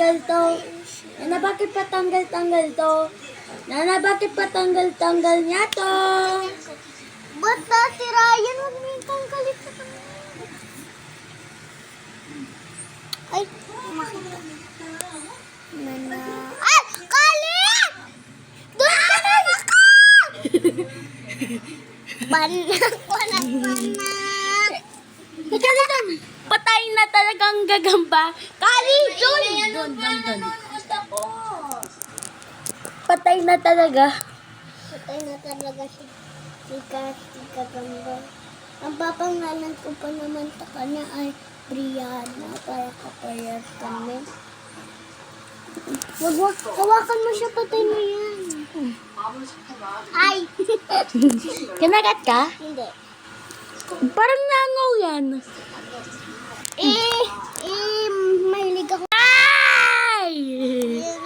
patanggal to? Yana, bakit patanggal-tanggal to? Yana, bakit patanggal-tanggal niya to? Ba't natirayan? Huwag mo yung tanggalit sa kanya. Ay, makita. Ay! Kali! Doon ka na ako! Panak. Patay na talagang gagamba. Kali, Jun! Doon. Patay na talaga. Patay na talaga si Gagamba. Ang papangalan ko pa naman sa kanya ay Brianna para kapayas kami. Wag, hawakan mo siya, patay mo yan. Ay! Kinagat ka? Hindi. Parang nangaw yan. Mahilig ako. Ay!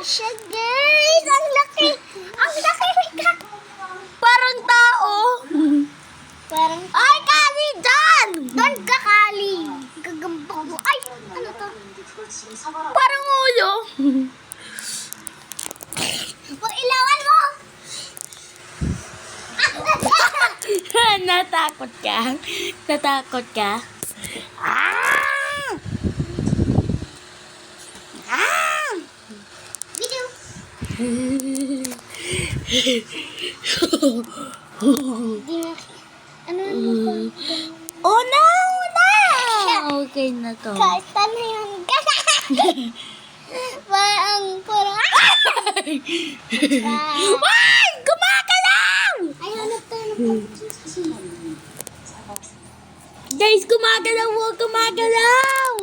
Siya, guys! Ang laki! Ang laki! Parang tao. Parang, Ay, Kali, dyan! doon ka, Kali! Gagamba mo. Ay! Ano to? Parang ulo. Huwag ilawan mo! Natakot ka? Natakot ka? Ah! Ah! Video! Ano na Oh no! Okay na to. Kasta na yun. Parang, Ay! Gumagalaw! ay, hanap tayo ng Guys, gumagalaw! Gumagalaw!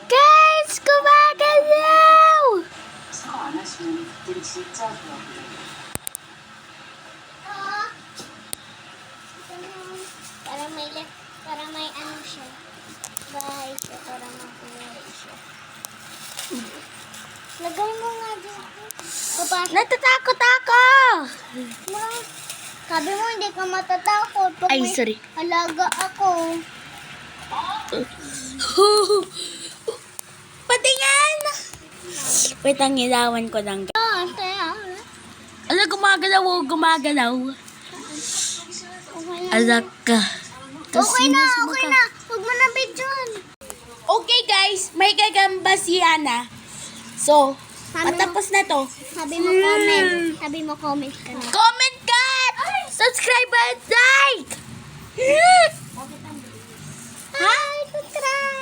Guys, gumagalaw! para may ano siya. Bahay siya, para makuha siya. Lagay mo nga dito. Papasok. Natatakot ako! Ma, sabi mo hindi ka matatakot. Pag Ay, may sorry. alaga ako. Patingin! Wait, ang ilawan ko lang. Kaya. Ano, gumagalaw? Gumagalaw. Okay na. Alak ka. Okay na. Huwag mo na videoan. Okay guys, may gagamba si Ana. So, Sabi mo- patapos na to. Sabi mo comment. Sabi mo comment ka na. Comment ka! Subscribe and like! Hi, subscribe!